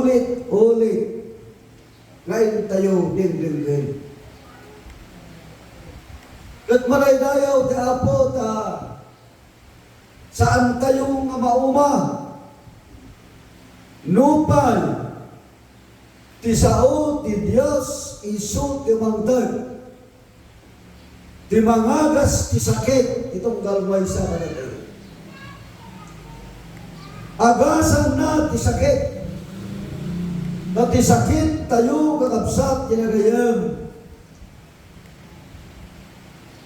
ulit-ulit ngayon tayo din. Kat maray dayaw ti Apo ta saan tayo nga mauma nupal ti sao ti Dios isu ti mangdag ti mangagas ti sakit itong galway sa kanila. Agasan na ti sakit na ti sakit tayo kakabsat kinagayam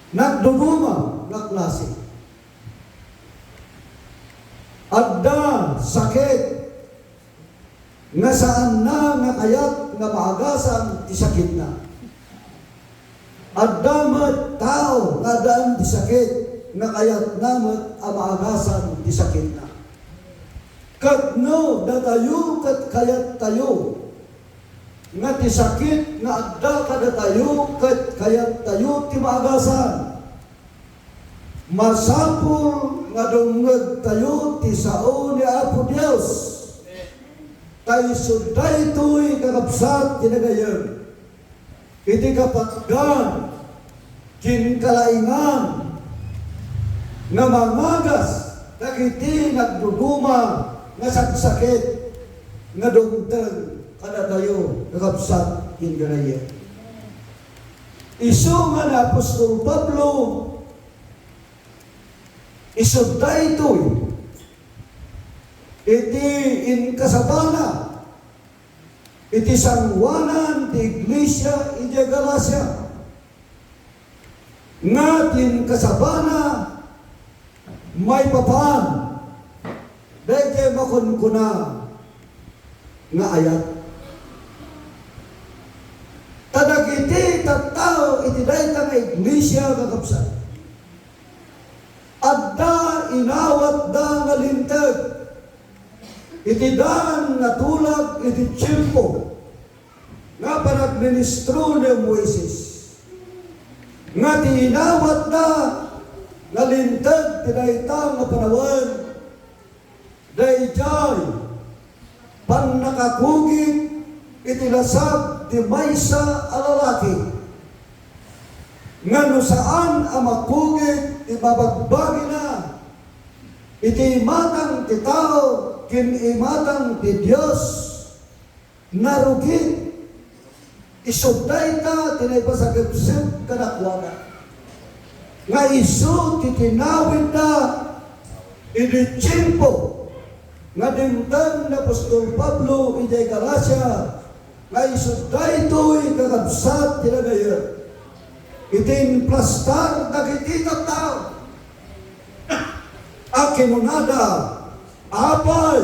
nagduguma na klase. Adda sakit nga saan na nga kayat nga maagasan ti sakit na. Adda met tao nga daan ti sakit nga kayat namet ang maagasan ti sakit na. Kat no datayo kat kayat tayo nga ti sakit nga adda kada tayo kat kayat tayo ti maagasan. Masapul nga dungeg tayo ti sao ni Apo Dios. Tayo suday to'y kakabsat kinagayam. Iti kapatgan kinkalaingan nga mamagas dagiti nagduduma nga sagsakit nga dungteng kada tayo kakabsat kinagayam. Isu nga na Apostol Pablo isuday to'y iti inkasabana iti sangwanan ti Iglesia iti Galacia nga tin kasabana may papan dahil makunkuna nga ayat tadagiti tattao iti dahil nga Iglesia kakabsat adda inawat da nga lintag iti daan nga tulag iti tiyempo nga panagministro ni Moises nga ti inawat da nga lintag tinayta nga panawan dayjay pan nakakugit iti lasab ti maysa a lalaki nga no saan ang makugit ibabagbagi na iti imatang ti tao kin imatang ti Dios narugit isuday ta tinaipasagipsip kadakwana nga isu ti tinawid na iti tiyempo nga dimtang na Apostol Pablo iti Galacia nga isuday to'y kakabsat tinagayam itin plastar dagiti tattao akinunada apay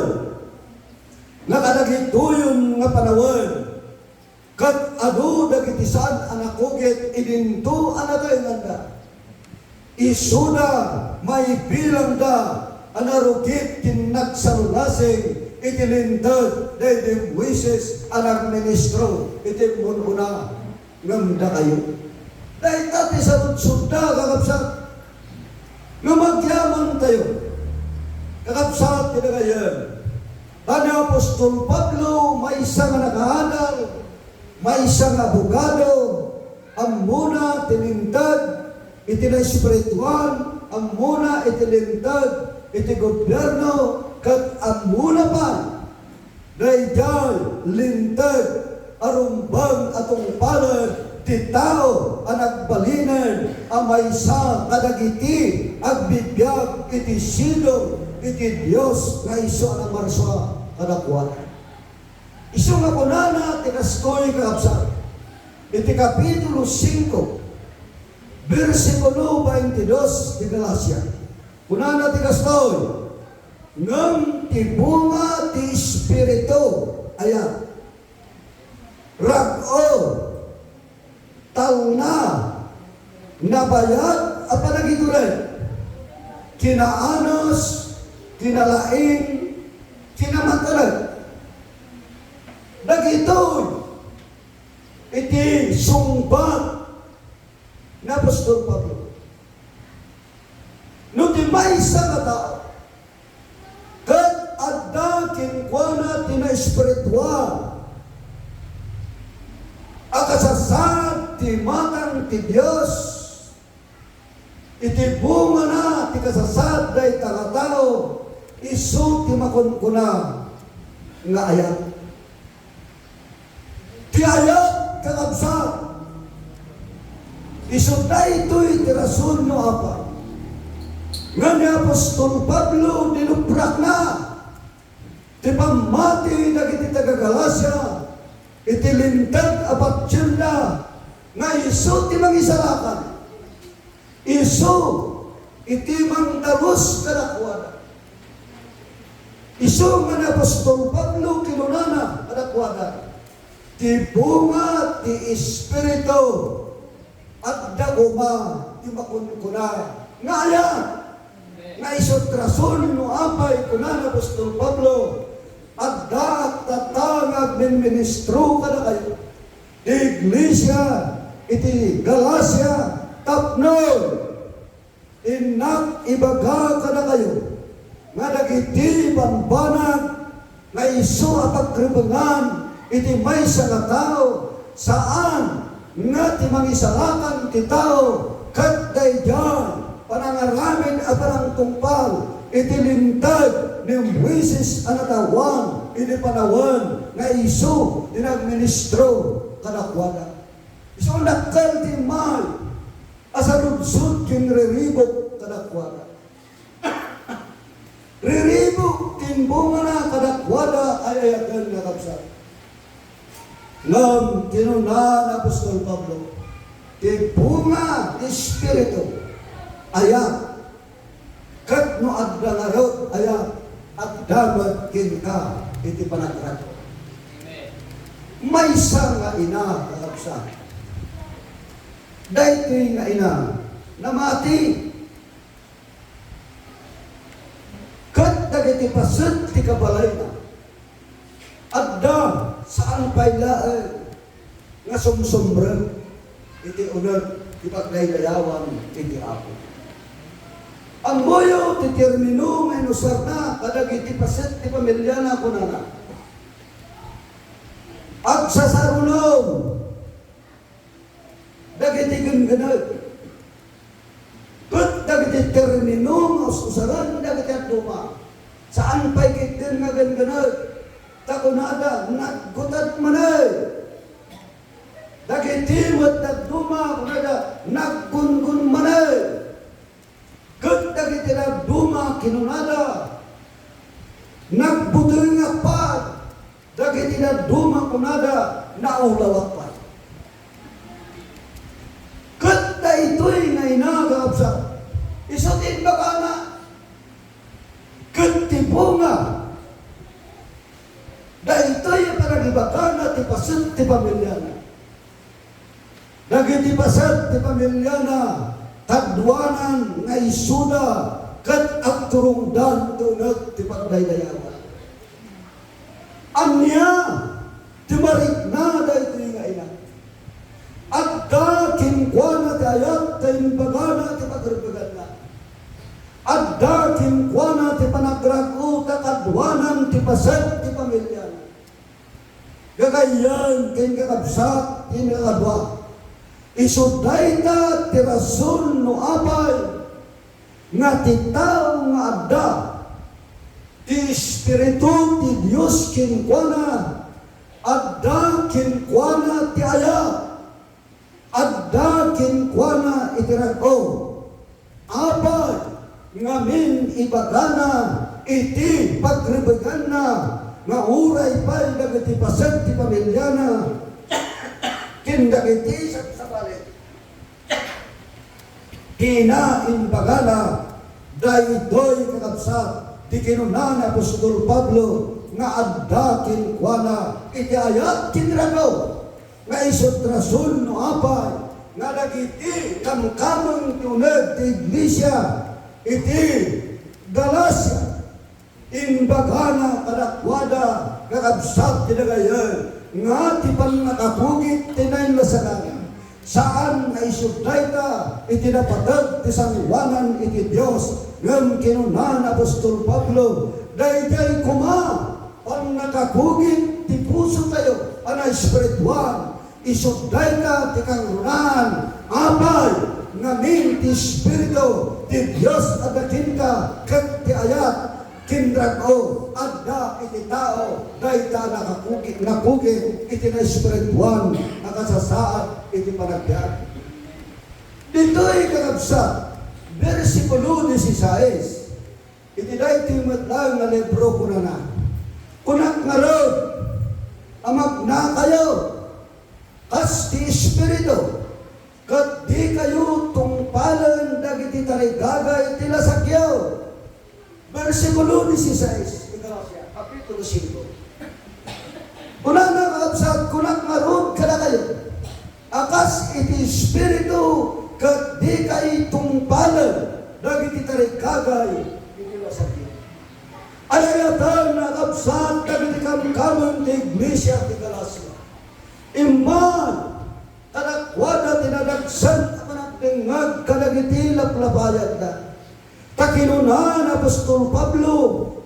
nga kadagituyon nga panawen kat adu dagiti saan anakugit idinto anatay nganda isuda may bilang da anarugit kin nagsalulasing itilintad daydi Moises anak ministro iti mununa ngamda kayo dahil tati sa sunda kakabsat nga magyaman tayo kakabsat kinagayan tani Apostol Pablo may isang nakahanal may isang abogado ang muna tinintad iti na espiritual ang muna itilintad iti gobyerno kat ang muna pa dahil lintad arumbang atong palad ti tao ang nagbalinan ang maysa kadagiti agbibiyag iti silong iti Dios nga iso ang marsa kadakwan. Iso nga kunana tinastoy kakabsat iti kapitulo 5 versikulo 22 di Galacia. Kunana tinastoy ngam ti bunga ti Espiritu ayan rag-o talna nabayad at panagitulan kinaanos kinalaing kinamantalan dagitoy iti sungbat na Apostol Pablo no ti maysa nga tao ket adda kinkwana ti ti na espiritual. Akasasad ti matang ti Dios. Iti bunga na ti kasasad day tagatao. Isu ti makunkuna nga ayat. Ti ayat kakabsat. Isu day ito'y ti rason no apa. Nga ni Apostol Pablo dinuprak na ti pamati dagiti taga Galacia iti lintag apat tsilda nga isu ti mangisalakan isu iti mangdalus kadakwada isu nga ni Apostol Pablo kinunana kadakwada ti bunga ti Espiritu at daguma ti makunkuna nga ayan nga isot rason no apay kunan Apostol Pablo at daat tatangag ng ministro kada kayo di Iglesia iti Galacia tapnon inak ibaga kada kayo nga dagiti banbanag nga iso apagkribangan iti maysa nga tao saan nga ti mangisalakan ti tao kat dayjan panangaramin at parang tungpal itilintag ng Moises anatawan ini panawan nga iso dinagministro kadakwada iso nakal ti may asaludsud kin riribok kadakwada riribok kin bunga na kadakwada ay ayagan na kapsat ngam kinunan Apostol Pablo ti bunga Espiritu ayat kat no adda nga rod ayat at damat kin ka iti panagrato. Maysa nga ina kakabsa. Daytoy nga ina namati kat dagiti paset ti kabalay na adda saan paylaan nga sumsumbreng iti unag ti paglaylayawan iti Apo. Ang boyo ti termino nga inusar na kadagiti paset ti pamilya na kunana. At sa sarulong dagiti genggenag. Ket dagiti termino nga usaran dagiti atuma. Saan pay kitin nga genggenag? Takunada naggutat manay. Dagiti met nagduma kunada naggungun manay. Ket dagiti nagduma kinunada nagbutoy nga pad dagiti nagduma kunada naulawat pa ket daytoy nga inagabsa isotin bakana ket ti bunga daytoy panagibakana ti paset ti pamilyana dagiti paset ti pamilyana tagduanan nga isuda ket agturungdan tuneg ti pagdaydayawan. Anya ti marikna daytoy nga ina. Adda kinkwana ti ayat ti imbagana ti pagrebeganna. Adda kinkwana ti panagrago kakadwanan ti paset ti pamilyana. Gagayan ken kakabsat ti nakadwa. Isuday ta ti rason no apay nga ti tao nga adda ti Espiritu ti Dios kinkwana adda kinkwana ti ayat adda kinkwana iti rago apay nga min ibagana iti pagrebeganna nga uray pay dagiti paset ti pamilyana kindagiti sa balit. Kinainbagana daytoy kakabsat ti kinunan Apostol Pablo nga adda kinkwana iti ayat kinragaw nga isot rason no apay nga dagiti kamkameng tuneg ti Iglesia iti Galacia inbagana kadakwada kakabsat ti dagayan nga ti pannakapugit ti nainlasaganan saan nga isudday ta iti napatag ti sangiwanan iti Dios ngem kinunan Apostol Pablo dayjay kuma pang nakagugin ti puso tayo, ana espiritual, isugday ka ti kangrunan, apay, ngamin ti espiritu, ti Diyos adakin ka, kat ti ayat, kindrago, adda iti tao, dayta nakugin, iti na espiritual, nakasasaad, iti panagbiag. Dito'y kakabsat, versikulo 16, iti dayti matlang na libro ko na. Kunak nga ron, amag na kayo, kas ti espiritu, kat di kayo tungpalan dagiti tarigagay ti lasakyaw. Versikulo 16, kapitulo 5. Kunak na kakabsat, kunak nga ron kada kayo, akas iti espiritu, kat di kayo tungpalan dagiti tarigagay iti lasakyaw. Ayatan na kapsat dagiti kamkaman ti Iglesia ti Galacia. Iman tanakwada tinadagsan ang nagdingag kadagiti laplabayad na. Takinunan Apostol Pablo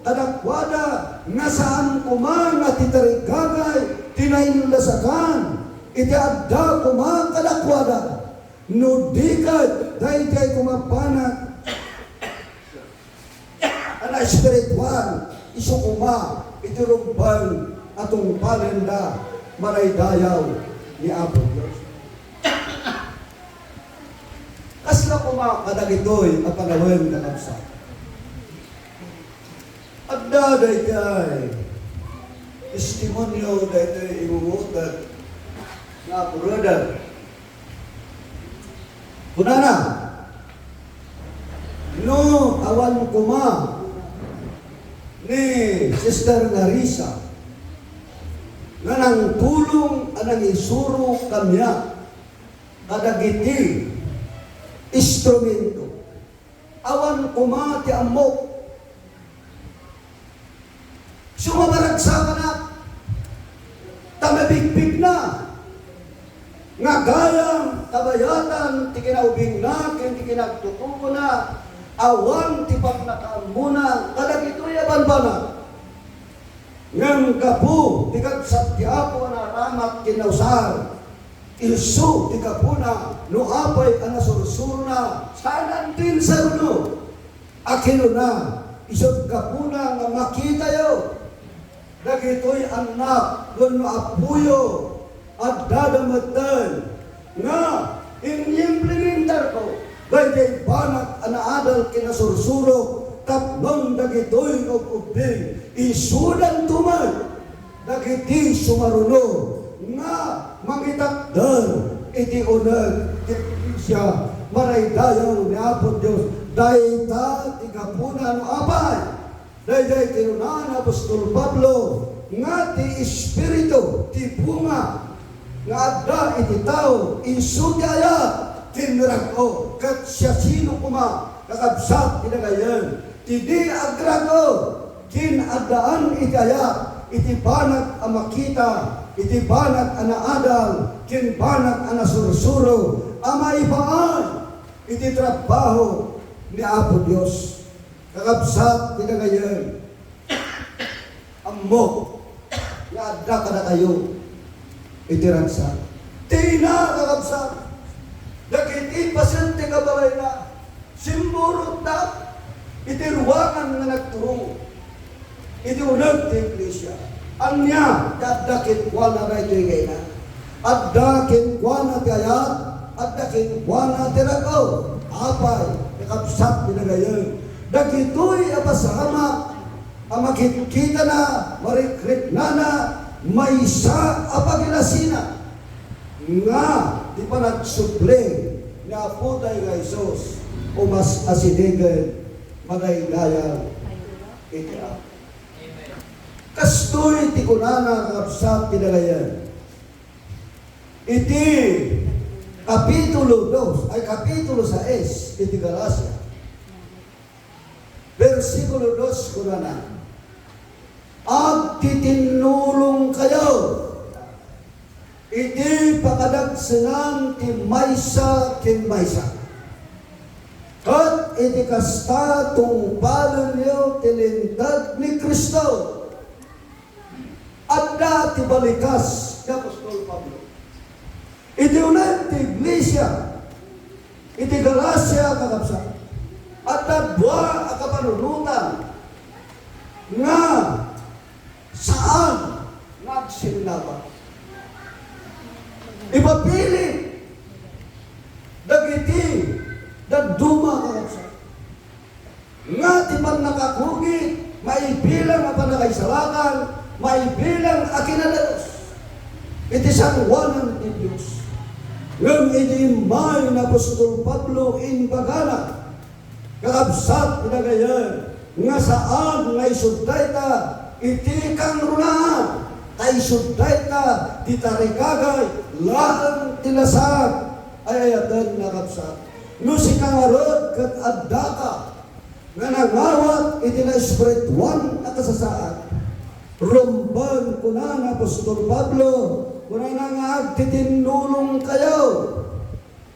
tanakwada nga saan kumang at itarigagay tinainlasakan iti adda kumang kadakwada no dikad dayjay kumapanag ana espiritual isukuma iti rumban atong palenda maraydayaw ni Apo Diyos. Kasla kuma kadagitoy a panawin na kapsa. Adda dayjay testimonyo dayjay imumutan nga brother. Kunana no awan kuma ni Sister Larissa nga nang tulong anang isuro kamya kadagiti instrumento awan kumati amok sumabaragsakan na tamabigpig na nga gayang kabayatan ti kinaubing na ken ti kinagtutuko na awan ti pagnakamuna kadagitoy abanbana ngam kapu ti kagsatyapo na ramat kinausar isu ti kapuna no apay ana sursuro na sanan tin sa runo akino na isod kapuna nga makita yo dagitoy anak no apuyo at dadamatan nga in-implementar ko dahil banak anaadal kinasursuro tatlong dagitoy o ubing isudan tumay dagiti sumaruno nga mangitakdan iti unag siya maraydayaw ni Apo Diyos dahil ta tigapuna no apay dahil kinunan Apostol Pablo nga ti espiritu ti bunga nga adda iti tao isudaya kinrago kat siya sino kuma kakabsat kinagayan ti di agrago kinadaan ikaya iti banag ang makita iti banag anaadal kin banag anasursuro amaibaan iti trabaho ni Apo Diyos kakabsat kinagayan amok nga adda kada kayo itiransa. Tina kakabsat. Dagiti pasyente kabalay na. Simburot na. Itiruangan nga nagturong. Iti unag ti Iglesia. Anya, dadakit kwa na na ito'y gay na. Addakin kwa na ti ayat. Addakin kwa na ti ragaw. Apay, kakabsat pinagayon. Dagito'y apasama. Ang makikita na, marikrit na may isa apagilasina nga di pa nagsuple ni Apo tayo nga Isos o mas asinigan madaydayan iti Apo. Kastoy ti kunana kakabsat tinagayan. Iti kapitulo 2 ay kapitulo 6 iti Galacia. Versikulo 2 kunana. At titinulong kayo iti pakadagsanan ti maysa ken maysa kat iti kasta tungpalan niyo tilintag ni Kristo Adda ti balikas ni Apostol Pablo. Iti unay ti iglesia, iti Galacia kakabsat. Adda dua a kapanunutan nga saan nagsinlaba. Ipapili dagiti dagduma kakabsat. Nga ti man nakakugi, maibilang ang panakaisalakan, maibilang a kinadalos. Iti sangwanan ni Diyos. Ngam iti may na Apostol Pablo in bagana, kakabsat pinagayan, nga saan nga isudday ta, iti kang runahan, ta isudday ta, ti tarikagay, laang tinasag, ay ayatan nakabsat. No si kangarod kat addaka, nga nangawat iti na espirituan at kasasaan. Rumban ko na Apostol Pablo, kuna na nga agtitinulong kayo.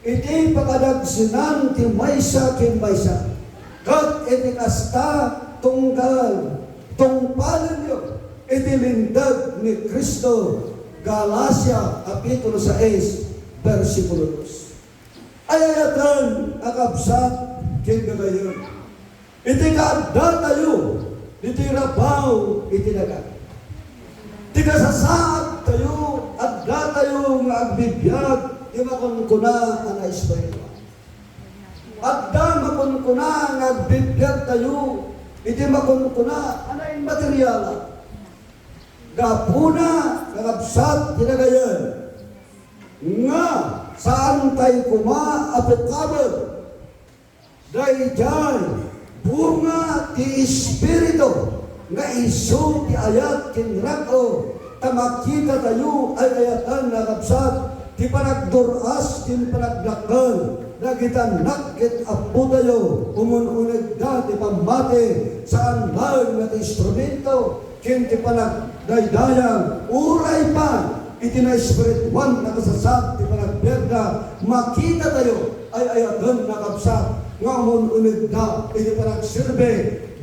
Iti pakadagsinan ti maysa kin maysa. Kat iti kasta tunggal, tungpalan nyo, iti lindag ni Kristo. Galacia, Kapitulo 6, versikulo 2. Ayayatan akabsat kin gagayon. Iti kaadda tayo, iti rabaw, iti dagat. Iti kasasaad tayo, adda tayo nga agbibiyag, imakunkuna ang espiritu. Adda makunkuna nga agbibiyag tayo, iti makunkuna ang materyala. Gapuna, kakabsat, tinagayan, nga saan tayo kuma-apokabot, dahil dyan, bunga ti Espiritu nga iso ti ayat kinrako tamakita tayo ay ayatan na kapsat ti panagduras ti panagdakkel nagitan nakit apo tayo umununag da ti pambate saan lang na ti instrumento kin ti panagdaydayang uray pa iti na espirituan na kasasad ti panagberda makita tayo ay ayatan na kapsat nga umununag da iti panagsirbe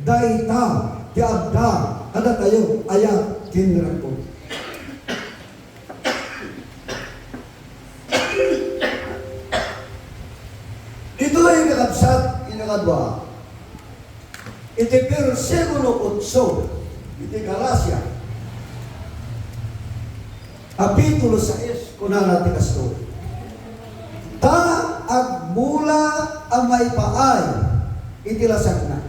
dayta ti adda kada tayo ayat kinrako. Ito ay kakabsat inakadwa. Iti versikulo 8, iti Galacia, Kapitulo 6, kuna natin kasto. Ta agmula ang maipaay, itilasag na.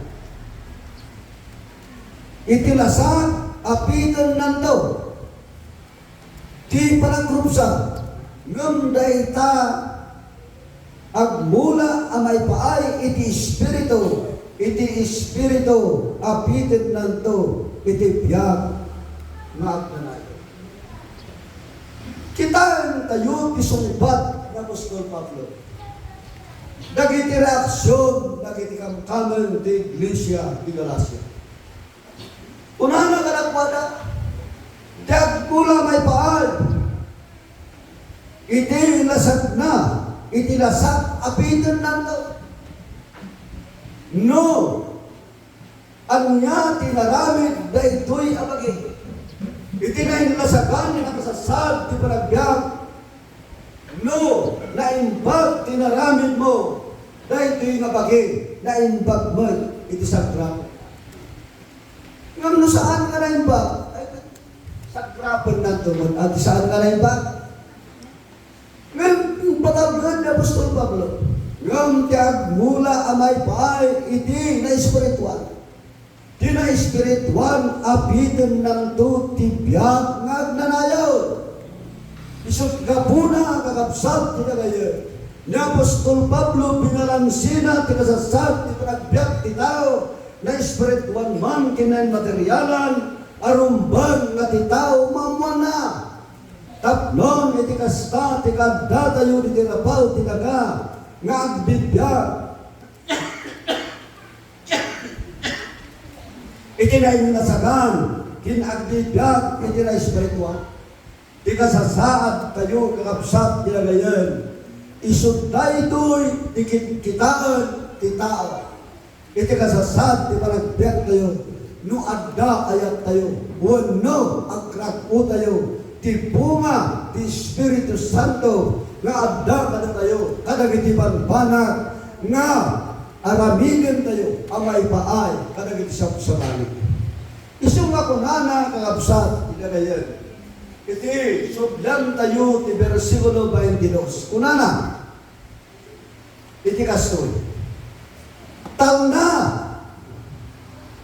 Itilasag, apitan nanto. Ti panagkrupsa, ngam dayta agmula ang maipaay, iti espiritu, apitan nanto, iti biyag, nga agnanayo. Kitaan tayo pisungbat na Apostol Pablo. Dagiti reaksyon, dagiti kamkaman di Iglesia di Galacia. Una na kanakwada, dagmula may paal, iti lasag na, iti lasag apitan nanto. No, anya tinaramid da ito'y abagi. Iti na inlasagan na kasasad ti panagbiag. No, naimbag tinaramid mo dahil ito'y nabagi, naimbag mo iti sagrap. Ngam no saan ka naimbag? Ay, sagrapan na ito mo. At saan ka naimbag? Ngam, patagad ni Apostol Pablo. Ngam, tiag mula amay paay, iti na espiritual. Di na espiritual, apitin ng to, tibiyag, ngagnanayaw. Isot gabuna, kakapsat, tinagayon. Ni Apostol Pablo, pinalansina, tinasasat, tinagbiyak, titao, na espirituan man, kinain materialan, arumban, nga titao, mamana. Taplon, iti kasta, tikadda tayo, iti rapaw, tinaga, nga agbibiyag. Iti na inasagan, kinagbibiyag, iti na espirituan. Di kasasaad tayo, kakapsat, tinagayon. Isudday ito'y dikitaan ti tao. Iti kasasad, di panagbiyak tayo. no adda ayat tayo, wano agkrak po tayo, ti bunga, ti Espiritu Santo, nga adda kada tayo, kadagiti banbanag, nga aramidin tayo, ang maipaay, kadagiti sabsabalik. Isang makunana kagabsat, ilagayan. Iti, sublan tayo, ti versikulo 22. Kunana, iti kastoy. Taon na,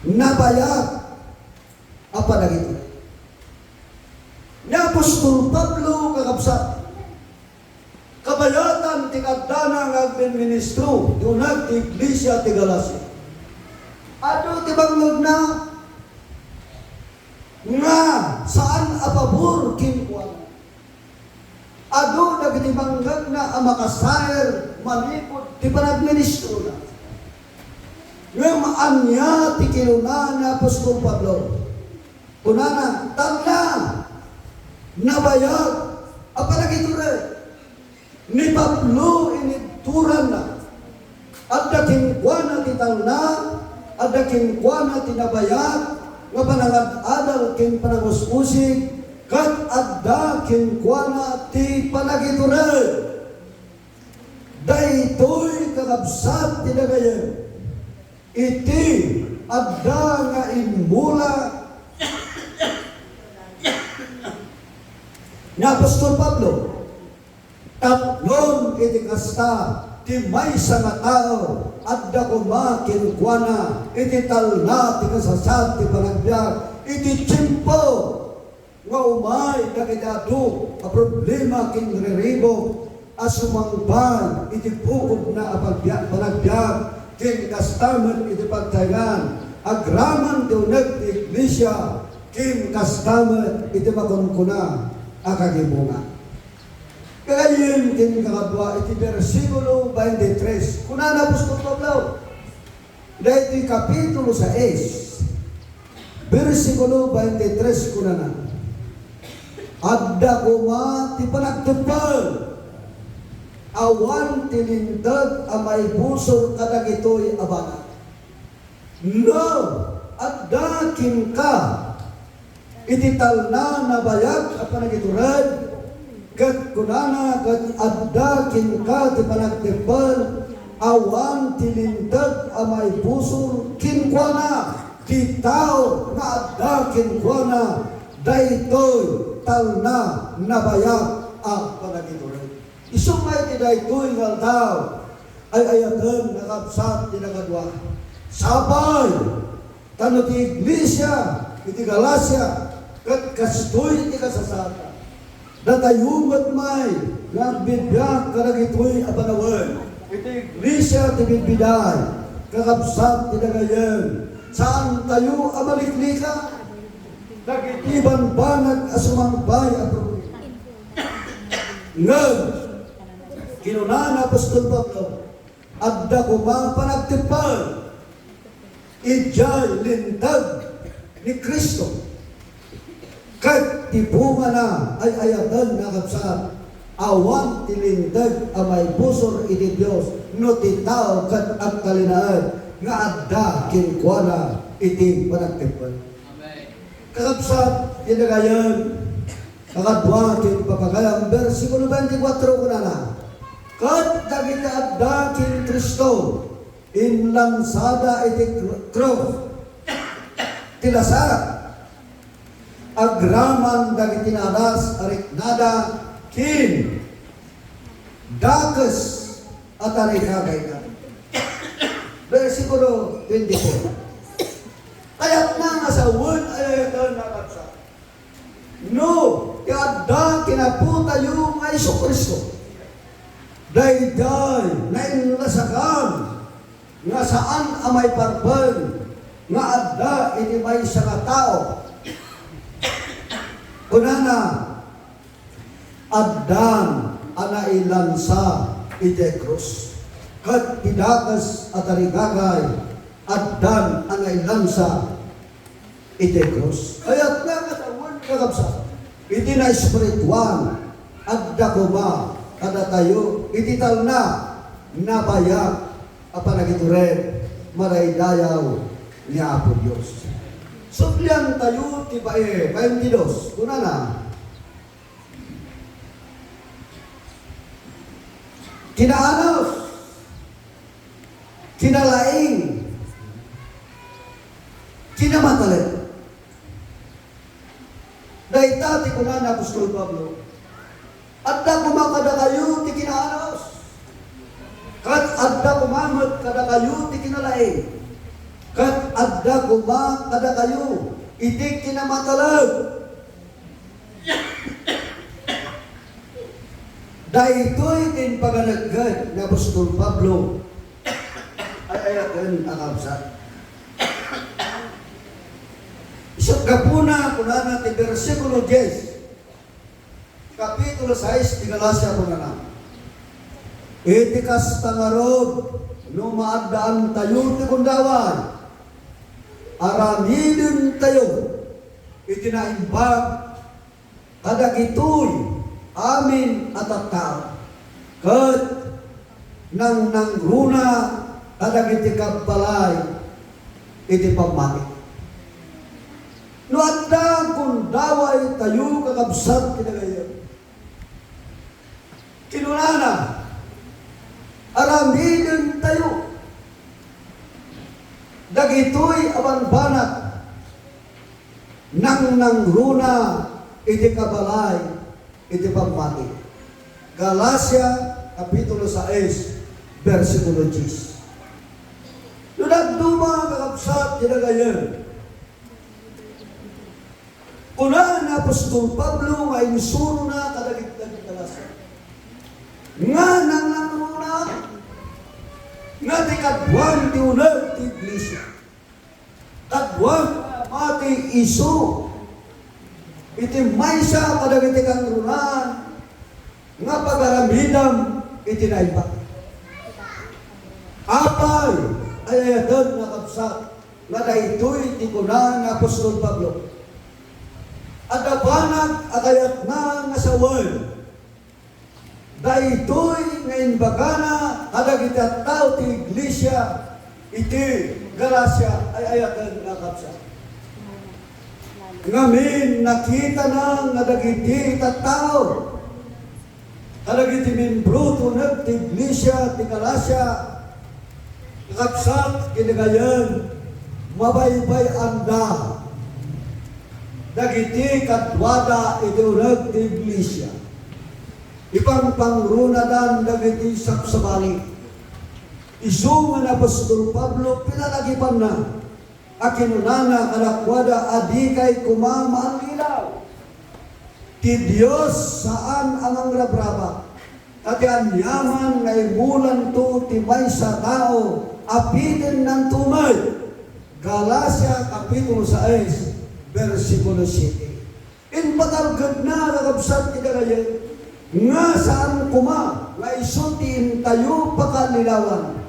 nabayag, apa na gito. Ni Apostol Pablo kagabsat, kabayatan ti kadana nga agministro, dunag ti Iglesia ti Galacia. Ado ti banglog na, nga saan apabor kinkuan. Ado nagtibanggag na ang makasayer malikod ti panagministro na. Ngayon maanya ti kinuna na Apostol Pablo. Kunana, tanda, nabayag, apalagituray. Ni Pablo inituran na. At dakinkwana ti tanda, at dakinkwana ti nabayag, nga panangad-adal kin panangus-usig, kat adda kinkwana ti panagituray. Daytoy kakabsat ti nagayan. Iti adda nga imula ni Apostol Pablo. Tatlong iti kasta ti maysa nga tao adda kuma kinkwana iti talna ti kasasat ti panagbiag iti tiyempo nga umay kakidado a problema kinriribo asumangban iti bukod na panagbiag kin kastaman iti pagtayan agraman ti uneg ti Iglesia kin kastaman iti makunkuna akagibunga. Kagayon kin kakadwa iti versikulo 23. Kunana Apostol Pablo. Dahil kapitulo 6. Versikulo 23 kunana. Adda kuma ti panagtupal. Awan tinindad amay pusor kadagitoy abana. No, adda kin ka. Iti talna na bayag at panagituran. Kat kunana kat adda kinka ti panagtipal awan tilindag amay pusor kinkwana ti tao nga adda kinkwana daytoy talna nabayag ang panagituran. Isumay ti daytoy nga tao ay ayatan nakabsat ti nakadwa. Sabay tano ti Iglesia iti Galacia kat kastoy ti kasasata. Datayumat may nga bibiyag karagitoy abanawan. Iti Iglesia ti bibiday kakabsat ti nagayan. Saan tayo amaliklika? Nagitiban banag asumangbay at problema. Ngag, kinunana Apostol Pablo, adda kumang panagtipal, ijay lintag ni Kristo. Kahit tibunga na ay ayatan na kapsat, awan tilindag amay busor iti Diyos, no ti tao kat ang kalinaan, nga adda kinkwana iti panagtipan. Kakapsat, tinagayan, kakadwa, kin papagayang, versikulo 24 ko na. Kat dagiti adda kin Kristo, inlansada iti cross, tilasara, agraman dagiti nadas ariknada kin dakes at arikagay na. Versikulo 24. Kaya't na nga sa word ayatan na kapsa. No, kadda kinaputa yung Iso Kristo. Dayday na inlasakam nga saan amay parban nga adda iti may sa katao. Kunana, addan anailansa iti krus. Kat pidakas at arigagay, addan anailansa iti krus. Kaya't nga katawan kakabsa, iti na espirituan, adda kuma, kada tayo, iti tal na, nabayag, apanagituren, maraydayaw ni Apo Diyos. Suklian tayo ti bae, 22. Kuna na. Kinaanos, kinalaing, kinamatalit. Daita ti kuna na Apostol Pablo. At da kumakada kayo ti kinaanos. Kat adda kumamot kada kayo ti kinalaing. Kat adda kumakada kayo iti kinamatalag. Dahito'y din paganagad na Apostol Pablo ay ayakan ang absat. Isang kapuna, kuna natin, versikulo 10, kapitulo 6, di Galacia po na. Itikas tangarod, numaandaan tayo ti kundawan, aramidin tayo, itinaimbag, kadagitoy, amin at tao. Kat nang nangruna kadagiti kapalay iti pamati. No adda kung daway tayo kakabsat kinagayon. Kinunana, aramidin tayo. Dagitoy abanbanat nang nangruna iti kabalay iti pagmati. Galacia, kapitulo 6, versikulo 10. Nunagduma kakabsat ginagayon. Kuna na Apostol Pablo nga inisuro na kadagitag ni Galacia. Nga nang nangruna, nga ti kadwan ti unag ti iglesia. Kadwan mati iso iti maysa kadagiti kangrunan nga pagaramidam iti naiba. Apay ay ayadan na kapsat nga dahitoy ti kunan nga Apostol Pablo. At abanag agayat na nga sawal. Dahitoy nga inbagana kadagiti tao ti iglesia iti Galacia ay ayadan na kapsat. Ngamin nakita na nga dagiti tattao. Kadagiti membro tunag ti iglesia ti Galacia. Kakabsat kinagayan mabaybay anda. Dagiti kadwada iti unag ti iglesia. Ipangpangrunadan dagiti sapsabali. Isu nga na Apostol Pablo pinalagipan na. Akinunana kalakwada adikay kumama ang ilaw. Ti Diyos saan amang rabraba. At ang yaman na imulan to ti may sa tao apitin ng tumay. Galacia kapitulo 6, versikulo 7. In patalgad na nakabsat ti kagayan. Nga saan kuma nga isutin tayo pakalilawan.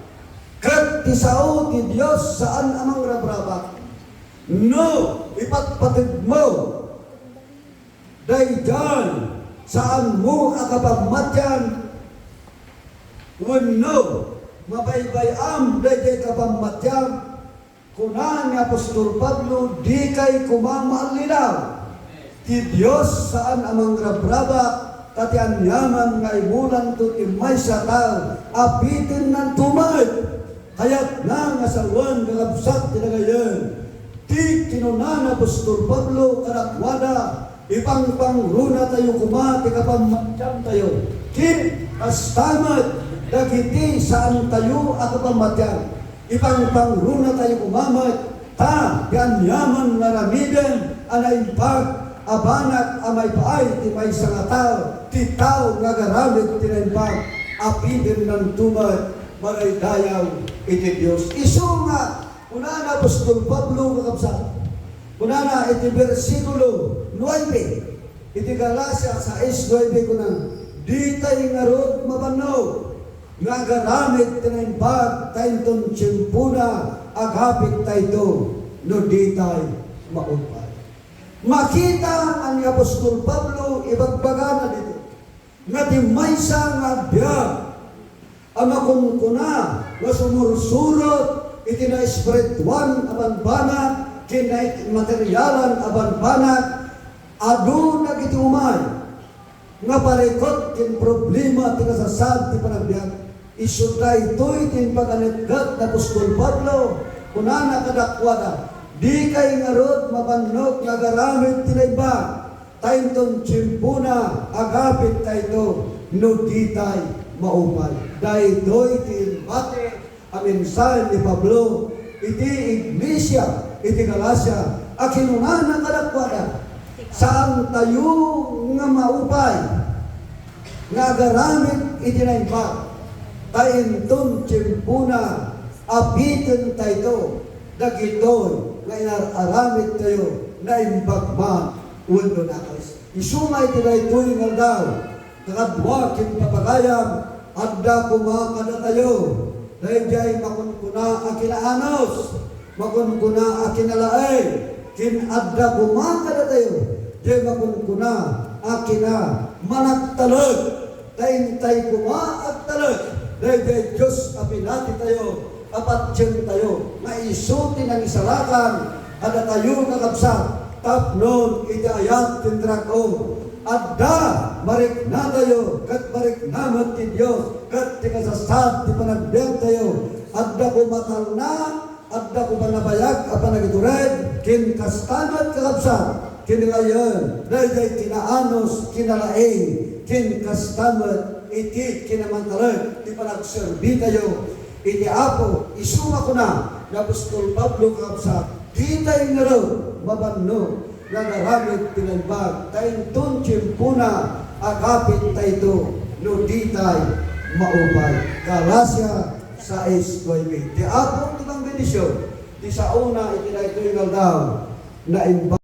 Kat ti sao ti Diyos saan amang rabraba. No, ipatpatid mo. Dayjan saan mo akapamatyan. Wenno, mabaybayam dayjay kapamatyan. Kunan ni Apostol Pablo, di kay kumamalilaw. Ti Diyos saan amang rabraba. Tatian yaman nga imulan to imay sa tao. Apitin ng tumay. Hayat na nga sawan kakabsat tinagayan. Ti kinunan Apostol Pablo karakwada. Ipangpangruna tayo kumati kapamatyan tayo. Ti kastamat dagiti saan tayo akapamatyan. Ipangpangruna tayo kumamat. Ta yan yaman nga ramiden anay pag abanak amay paay ti may sangatal. Ti tao nga garamit tinaimpag. Apiden ng tumad maray dayaw iti Diyos. Isu nga, unana Apostol Pablo kakabsat. Unana iti versikulo 9. Iti Galacia 6:9 ko na. Di tayo nga rod mabanaw. Nga garamit tinaimpag tayong tiyempuna agapit tayo no di tayo maupay. Makita ang Apostol Pablo ibagbaga na dito. Nga di maysa nga biyag ang makunkuna nga sumursurot iti na espirituan abanbana kinay materyalan aban banat adu na kiti umay nga parekot kin problema ti kasasad ti panagbiag isuda ito'y tin paganitgat na Apostol Pablo kunana kadakwada di kay ngarod mapannog nga garamit ti iba tayton tsimpuna agapit tayto no ditay maupay daytoy ti bate ang mensahe ni Pablo iti iglesia iti Galacia akinunana kadakwada saan tayo nga maupay nga garamit iti naiba tayton tsimpuna apitin tayto dagitoy nga inaramit tayo na imbagman ulo na kalis. Isumay tinay tuwing nga daw kakadwa kin papagayam adda kumakada tayo dahil jay makunkuna akinaanos makunkuna akinalaay kin adda kumakada tayo jay makunkuna akina managtalag tay kumaagtalag dahil jay Diyos apinati tayo apat dyan tayo, maisuti ng isalakan, ada tayo kakabsat, tapnon, itayat, tindrako, adda, marik na tayo, kat marik naman ti Diyos, kat ti kasasad, ti panagbiag tayo, adda ko matal na, adda ko panabayag, apanagitured, kin kastanat kakabsat, kin ngayon, dahil kinaanos, kinalaing, kin kastanat, iti kinamantalag, ti panagserbi tayo, iti Apo, isuma ko na Apostol Pablo kakabsat, kitay nga raw, mabanno, nga naramit pinanbag, tayong tunchimpuna, agapit tayo, no ditay maupay. Galacia 6:9. Di Apo, itang benisyon, di sa una, itinay ito yung aldaw, na imba.